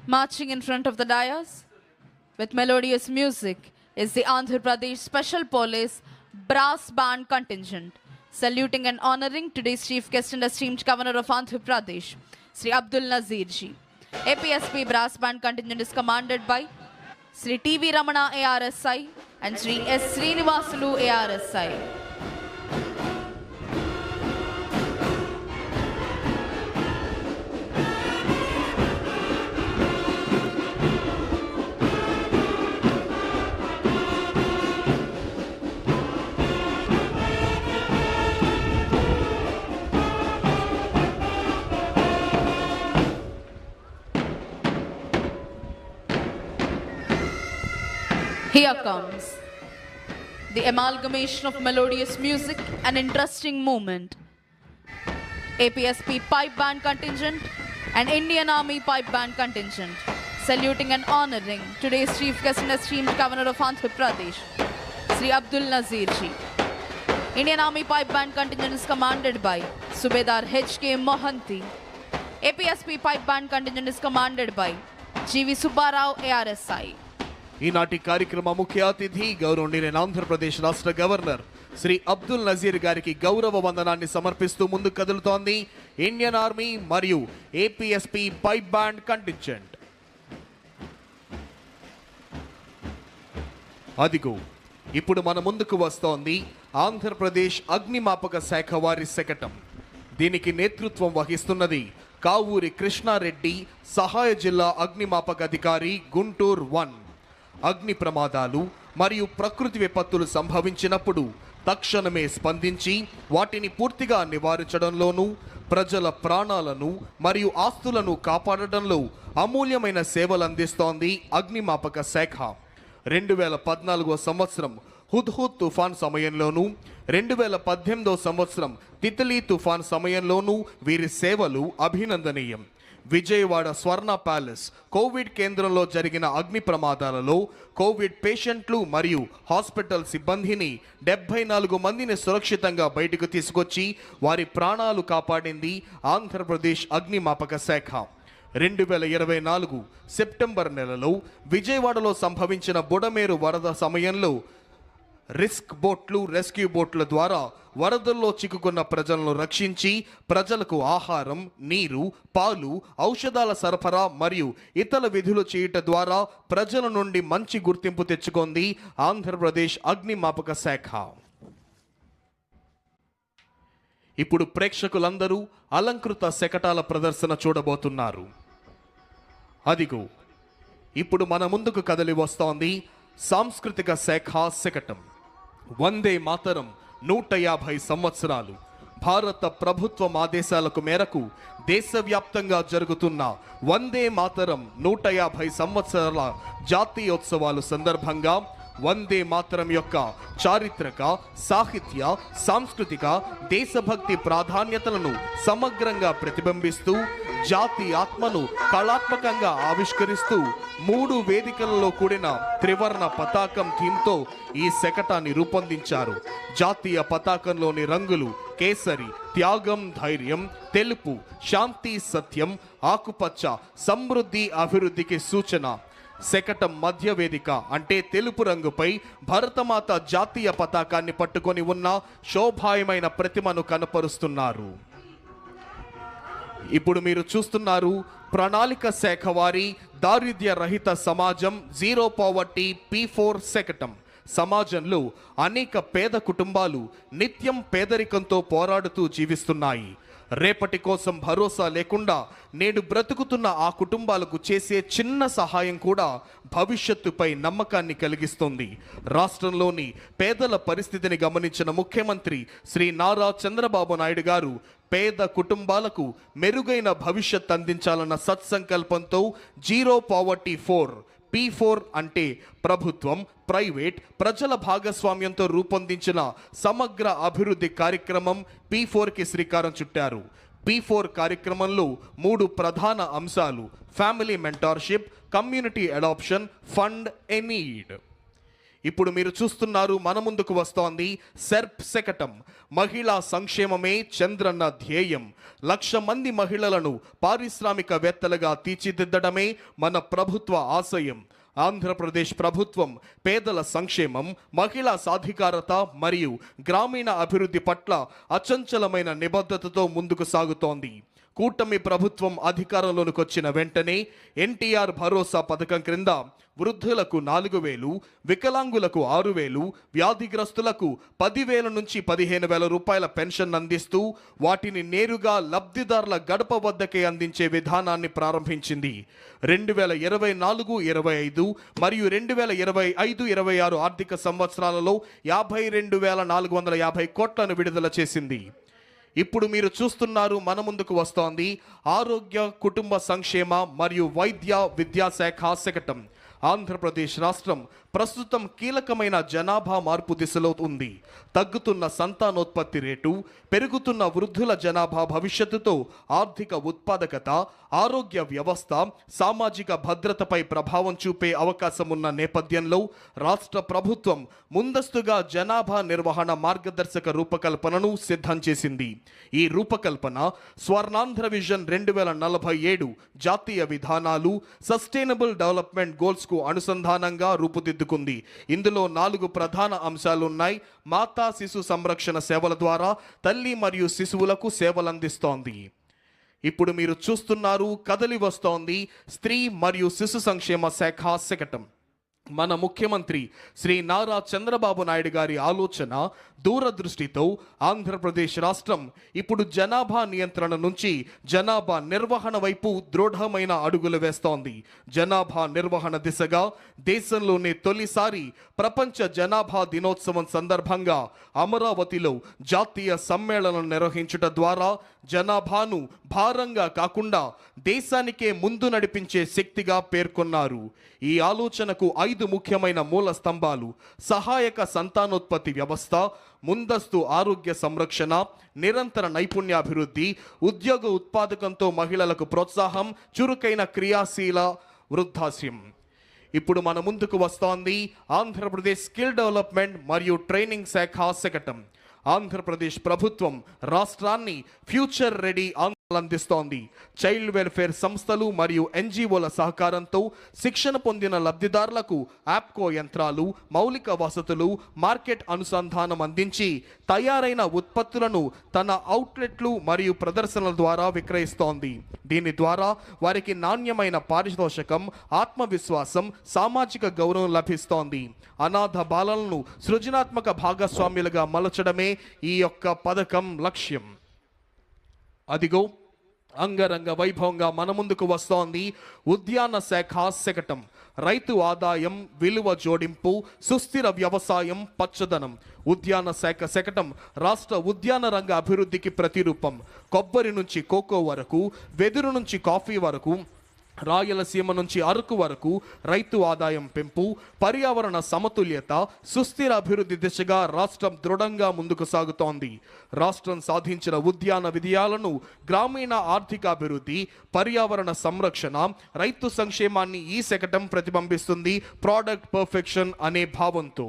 Marching in front of the dais with melodious music is the Andhra Pradesh Special Police Brass Band Contingent, saluting and honoring today's chief guest and esteemed Governor of Andhra Pradesh, Sri Abdul Nazir ji. APSP Brass Band Contingent is commanded by Sri T.V. Ramana ARSI and Sri S. Srinivasulu ARSI. Here comes the amalgamation of melodious music and interesting movement. APSP Pipe Band Contingent and Indian Army Pipe Band Contingent, saluting and honoring today's chief guest and esteemed Governor of Andhra Pradesh, Sri Abdul Nazir ji. Indian Army Pipe Band Contingent is commanded by Subedar H.K. Mohanty. APSP Pipe Band Contingent is commanded by G.V. Subbarao ARSI. ఈనాటి కార్యక్రమ ముఖ్య అతిథి గౌరవనీయులైన ఆంధ్రప్రదేశ్ రాష్ట్ర governor Shri Abdul Nazir గారికి గౌరవ వందనాన్ని సమర్పిస్తూ ముందుకు కదులుతోంది ఇండియన్ ఆర్మీ మరియు ఏపీఎస్పీ పైప్ బ్యాండ్ కంటింజెంట్. అదిగో ఇప్పుడు మన ముందుకు వస్తోంది ఆంధ్రప్రదేశ్ అగ్నిమాపక శాఖ వారి శకటం. దీనికి నేతృత్వం వహిస్తున్నది కావూరి కృష్ణారెడ్డి, సహాయ జిల్లా అగ్నిమాపక అధికారి, గుంటూరు 1. అగ్ని ప్రమాదాలు మరియు ప్రకృతి విపత్తులు సంభవించినప్పుడు తక్షణమే స్పందించి వాటిని పూర్తిగా నివారించడంలోనూ ప్రజల ప్రాణాలను మరియు ఆస్తులను కాపాడడంలో అమూల్యమైన సేవలు అందిస్తోంది అగ్నిమాపక శాఖ. 2014 సంవత్సరం హుద్హుద్ తుఫాన్ సమయంలోనూ 2018 సంవత్సరం తిత్లీ తుఫాన్ సమయంలోనూ వీరి సేవలు అభినందనీయం. విజయవాడ స్వర్ణ ప్యాలెస్ కోవిడ్ కేంద్రంలో జరిగిన అగ్ని ప్రమాదాలలో కోవిడ్ పేషెంట్లు మరియు హాస్పిటల్ సిబ్బందిని 74 మందిని సురక్షితంగా బయటకు తీసుకొచ్చి వారి ప్రాణాలు కాపాడింది ఆంధ్రప్రదేశ్ అగ్నిమాపక శాఖ. 2024 సెప్టెంబర్ నెలలో విజయవాడలో సంభవించిన బుడమేరు వరద సమయంలో రిస్క్ బోట్లు, రెస్క్యూ బోట్ల ద్వారా వరదల్లో చిక్కుకున్న ప్రజలను రక్షించి ప్రజలకు ఆహారం, నీరు, పాలు, ఔషధాల సరఫరా మరియు ఇతర విధులు చేయటం ద్వారా ప్రజల నుండి మంచి గుర్తింపు తెచ్చుకుంది ఆంధ్రప్రదేశ్ అగ్నిమాపక శాఖ. ఇప్పుడు ప్రేక్షకులందరూ అలంకృత శకటాల ప్రదర్శన చూడబోతున్నారు. అదిగో ఇప్పుడు మన ముందుకు కదలి వస్తోంది సాంస్కృతిక శాఖ శకటం. వందే మాతరం 150 సంవత్సరాలు. భారత ప్రభుత్వం ఆదేశాలకు మేరకు దేశవ్యాప్తంగా జరుగుతున్న వందే మాతరం 150 సంవత్సరాల జాతీయోత్సవాలు సందర్భంగా వందే మాతరం యొక్క చారిత్రక, సాహిత్య, సాంస్కృతిక, దేశభక్తి ప్రాధాన్యతలను సమగ్రంగా ప్రతిబింబిస్తూ జాతి ఆత్మను కళాత్మకంగా ఆవిష్కరిస్తూ 3 వేదికలలో కూడిన త్రివర్ణ పతాకం థీమ్తో ఈ శకటాన్ని రూపొందించారు. జాతీయ పతాకంలోని రంగులు కేసరి, త్యాగం, ధైర్యం, తెలుపు, శాంతి, సత్యం, ఆకుపచ్చ, సమృద్ధి, అభివృద్ధికి సూచన. శకటం మధ్య వేదిక అంటే తెలుపు రంగుపై భరతమాత జాతీయ పతాకాన్ని పట్టుకొని ఉన్న శోభాయమైన ప్రతిమను కనపరుస్తున్నారు. ఇప్పుడు మీరు చూస్తున్నారు ప్రణాళిక శాఖ వారి దారిద్ర్య రహిత సమాజం జీరో పావర్టీ P4 శకటం. సమాజంలో అనేక పేద కుటుంబాలు నిత్యం పేదరికంతో పోరాడుతూ జీవిస్తున్నాయి. రేపటి కోసం భరోసా లేకుండా నేడు బ్రతుకుతున్న ఆ కుటుంబాలకు చేసే చిన్న సహాయం కూడా భవిష్యత్తుపై నమ్మకాన్ని కలిగిస్తుంది. రాష్ట్రంలోని పేదల పరిస్థితిని గమనించిన ముఖ్యమంత్రి శ్రీ నారా చంద్రబాబు నాయుడు గారు పేద కుటుంబాలకు మెరుగైన భవిష్యత్ అందించాలన్న సత్సంకల్పంతో జీరో పావర్టీ 4 P4 అంటే ప్రభుత్వం, ప్రైవేట్, ప్రజల భాగస్వామ్యంతో రూపొందించిన సమగ్ర అభివృద్ధి కార్యక్రమం P4కి శ్రీకారం చుట్టారు. P4 కార్యక్రమంలో 3 ప్రధాన అంశాలు: family mentorship, community adoption, fund a need. ఇప్పుడు మీరు చూస్తున్నారు మన ముందుకు వస్తోంది సెర్ప్ శకటం. మహిళా సంక్షేమమే చంద్రన్న ధ్యేయం. 1,00,000 మంది మహిళలను పారిశ్రామికవేత్తలుగా తీర్చిదిద్దడమే మన ప్రభుత్వ ఆశయం. ఆంధ్రప్రదేశ్ ప్రభుత్వం పేదల సంక్షేమం, మహిళా సాధికారత మరియు గ్రామీణ అభివృద్ధి పట్ల అచంచలమైన నిబద్ధతతో ముందుకు సాగుతోంది. కూటమి ప్రభుత్వం అధికారంలోకి వచ్చిన వెంటనే ఎన్టీఆర్ భరోసా పథకం క్రింద వృద్ధులకు 4,000, వికలాంగులకు 6,000, వ్యాధిగ్రస్తులకు 10,000 నుంచి 15,000 రూపాయల పెన్షన్ అందిస్తూ వాటిని నేరుగా లబ్ధిదారుల గడప వద్దకే అందించే విధానాన్ని ప్రారంభించింది. 2024-25 మరియు 2025-26 ఆర్థిక సంవత్సరాలలో 52,450 కోట్లను విడుదల చేసింది. ఇప్పుడు మీరు చూస్తున్నారు మన ముందుకు వస్తోంది ఆరోగ్య, కుటుంబ సంక్షేమ మరియు వైద్య విద్యాశాఖ శకటం. ఆంధ్రప్రదేశ్ రాష్ట్రం ప్రస్తుతం కీలకమైన జనాభా మార్పు దిశలో ఉంది. తగ్గుతున్న సంతానోత్పత్తి రేటు, పెరుగుతున్న వృద్ధుల జనాభా భవిష్యత్తుతో ఆర్థిక ఉత్పాదకత, ఆరోగ్య వ్యవస్థ, సామాజిక భద్రతపై ప్రభావం చూపే అవకాశం ఉన్న నేపథ్యంలో రాష్ట్ర ప్రభుత్వం ముందస్తుగా జనాభా నిర్వహణ మార్గదర్శక రూపకల్పనను సిద్ధం చేసింది. ఈ రూపకల్పన స్వర్ణాంధ్ర విజన్ 2047 జాతీయ విధానాలు, సస్టైనబుల్ డెవలప్మెంట్ గోల్స్ కు అనుసంధానంగా రూపుదిద్దుకుంది. ఇందులో 4 ప్రధాన అంశాలున్నాయి. మాతా శిశు సంరక్షణ సేవల ద్వారా తల్లి మరియు శిశువులకు సేవలందిస్తోంది. ఇప్పుడు మీరు చూస్తున్నారు కదలి వస్తోంది స్త్రీ మరియు శిశు సంక్షేమ శాఖ శకటం. మన ముఖ్యమంత్రి శ్రీ నారా చంద్రబాబు నాయుడు గారి ఆలోచన, దూరదృష్టితో ఆంధ్రప్రదేశ్ రాష్ట్రం ఇప్పుడు జనాభా నియంత్రణ నుంచి జనాభా నిర్వహణ వైపు దృఢమైన అడుగులు వేస్తోంది. జనాభా నిర్వహణ దిశగా దేశంలోనే తొలిసారి ప్రపంచ జనాభా దినోత్సవం సందర్భంగా అమరావతిలో జాతీయ సమ్మేళనం నిర్వహించుట ద్వారా జనాభాను భారంగా కాకుండా దేశానికే ముందు నడిపించే శక్తిగా పేర్కొన్నారు. ఈ ఆలోచనకు 5 ముఖ్యమైన మూల స్తంభాలు: సహాయక సంతానోత్పత్తి వ్యవస్థ, ముందస్తు ఆరోగ్య సంరక్షణ, నిరంతర నైపుణ్యాభివృద్ధి, ఉద్యోగ ఉత్పాదకంతో మహిళలకు ప్రోత్సాహం, చురుకైన క్రియాశీల వృద్ధాశ్యం. ఇప్పుడు మన ముందుకు వస్తోంది ఆంధ్రప్రదేశ్ స్కిల్ డెవలప్మెంట్ మరియు ట్రైనింగ్ శాఖ శకటం. ఆంధ్రప్రదేశ్ ప్రభుత్వం రాష్ట్రాన్ని ఫ్యూచర్ రెడీ అందిస్తోంది. చైల్డ్ వెల్ఫేర్ సంస్థలు మరియు ఎన్జిఓల సహకారంతో శిక్షణ పొందిన లబ్ధిదారులకు యాప్కో యంత్రాలు, మౌలిక వసతులు, మార్కెట్ అనుసంధానం అందించి తయారైన ఉత్పత్తులను తన అవుట్లెట్లు మరియు ప్రదర్శనల ద్వారా విక్రయిస్తోంది. దీని ద్వారా వారికి నాణ్యమైన పారితోషికం, ఆత్మవిశ్వాసం, సామాజిక గౌరవం లభిస్తోంది. అనాథ బాలలను సృజనాత్మక భాగస్వామ్యులుగా మలచడమే ఈ యొక్క పథకం లక్ష్యం. అదిగో అంగరంగ వైభవంగా మన ముందుకు వస్తోంది ఉద్యాన శాఖ శకటం. రైతు ఆదాయం, విలువ జోడింపు, సుస్థిర వ్యవసాయం, పచ్చదనం. ఉద్యాన శాఖ శకటం రాష్ట్ర ఉద్యాన రంగ అభివృద్ధికి ప్రతిరూపం. కొబ్బరి నుంచి కోకో వరకు, వెదురు నుంచి కాఫీ వరకు, రాయలసీమ నుంచి అరకు వరకు రైతు ఆదాయం పెంపు, పర్యావరణ సమతుల్యత, సుస్థిర అభివృద్ధి దిశగా రాష్ట్రం దృఢంగా ముందుకు సాగుతోంది. రాష్ట్రం సాధించిన ఉద్యాన విజయాలను గ్రామీణ ఆర్థికాభివృద్ధి, పర్యావరణ సంరక్షణ, రైతు సంక్షేమాన్ని ఈ శకటం ప్రతిబింబిస్తుంది. ప్రోడక్ట్ పర్ఫెక్షన్ అనే భావంతో.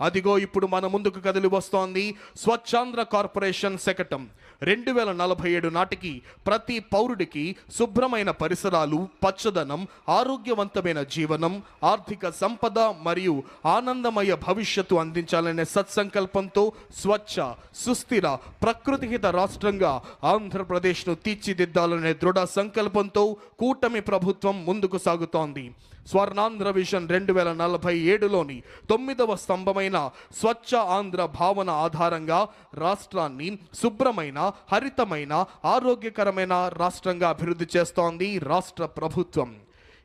అదిగో ఇప్పుడు మన ముందుకు కదిలి వస్తోంది స్వచ్ఛాంధ్ర కార్పొరేషన్ శకటం. 2047 నాటికి ప్రతి పౌరుడికి శుభ్రమైన పరిసరాలు, పచ్చదనం, ఆరోగ్యవంతమైన జీవనం, ఆర్థిక సంపద మరియు ఆనందమయ భవిష్యత్తు అందించాలనే సత్సంకల్పంతో స్వచ్ఛ, సుస్థిర, ప్రకృతిహిత రాష్ట్రంగా ఆంధ్రప్రదేశ్ను తీర్చిదిద్దాలనే దృఢ సంకల్పంతో కూటమి ప్రభుత్వం ముందుకు సాగుతోంది. స్వర్ణాంధ్ర విజన్ 2047లోని 9వ స్తంభమైన స్వచ్ఛ ఆంధ్ర భావన ఆధారంగా రాష్ట్రాన్ని శుభ్రమైన, హరితమైన, ఆరోగ్యకరమైన రాష్ట్రంగా అభివృద్ధి చేస్తోంది రాష్ట్ర ప్రభుత్వం.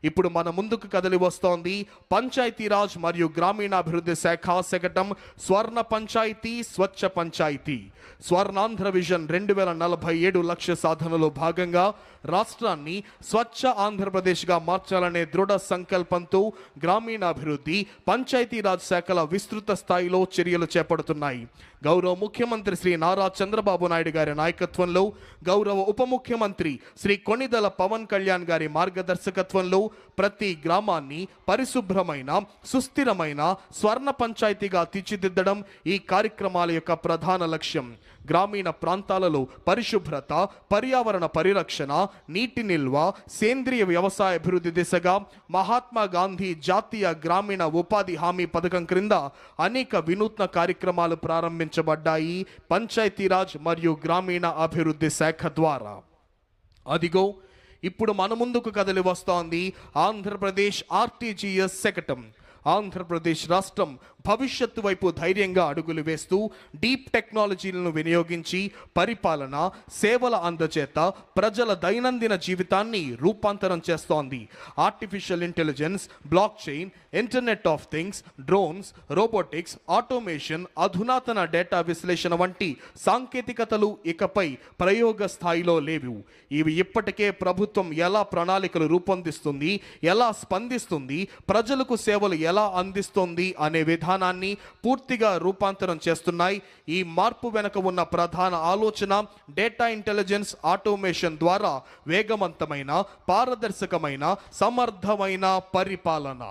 ఇప్పుడు మన ముందుకు కదిలి వస్తోంది పంచాయతీరాజ్ మరియు గ్రామీణాభివృద్ధి శాఖ శకటం. స్వర్ణ పంచాయతీ, స్వచ్ఛ పంచాయతీ. స్వర్ణాంధ్ర విజన్ 2047 లక్ష్య సాధనలో భాగంగా రాష్ట్రాన్ని స్వచ్ఛ ఆంధ్రప్రదేశ్గా మార్చాలనే దృఢ సంకల్పంతో గ్రామీణాభివృద్ధి, పంచాయతీరాజ్ శాఖల విస్తృత స్థాయిలో చర్యలు చేపడుతున్నాయి. గౌరవ ముఖ్యమంత్రి శ్రీ నారా చంద్రబాబు నాయుడు గారి నాయకత్వంలో, గౌరవ ఉప ముఖ్యమంత్రి శ్రీ కొణిదెల పవన్ కళ్యాణ్ గారి మార్గదర్శకత్వంలో ప్రతి గ్రామాన్ని పరిశుభ్రమైన సుస్థిరమైన స్వర్ణ పంచాయతీగా తీర్చిదిద్దడం ఈ కార్యక్రమాల యొక్క ప్రధాన లక్ష్యం. గ్రామీణ ప్రాంతాలలో పరిశుభ్రత, పర్యావరణ పరిరక్షణ, నీటి నిల్వ, సేంద్రియ వ్యవసాయ అభివృద్ధి దిశగా మహాత్మా గాంధీ జాతీయ గ్రామీణ ఉపాధి హామీ పథకం క్రింద అనేక వినూత్న కార్యక్రమాలు ప్రారంభించబడ్డాయి పంచాయతీరాజ్ మరియు గ్రామీణ అభివృద్ధి శాఖ ద్వారా. అదిగో ఇప్పుడు మన ముందుకు కదిలి వస్తోంది ఆంధ్రప్రదేశ్ ఆర్టీజీఎస్ శకటం. ఆంధ్రప్రదేశ్ రాష్ట్రం భవిష్యత్తు వైపు ధైర్యంగా అడుగులు వేస్తూ డీప్ టెక్నాలజీలను వినియోగించి పరిపాలన, సేవల అందచేత ప్రజల దైనందిన జీవితాన్ని రూపాంతరం చేస్తోంది. Artificial intelligence, block chain, internet of things, drones, robotics, automation, అధునాతన డేటా విశ్లేషణ వంటి సాంకేతికతలు ఇకపై ప్రయోగ స్థాయిలో లేవు. ఇవి ఇప్పటికే ప్రభుత్వం ఎలా ప్రణాళికలు రూపొందిస్తుంది, ఎలా స్పందిస్తుంది, ప్రజలకు సేవలు ఎలా అందిస్తుంది అనే విధానాన్ని పూర్తిగా రూపాంతరం చేస్తున్నాయి. ఈ మార్పు వెనుక ఉన్న ప్రధాన ఆలోచన డేటా ఇంటెలిజెన్స్, ఆటోమేషన్ ద్వారా వేగవంతమైన, పారదర్శకమైన, సమర్థమైన పరిపాలన.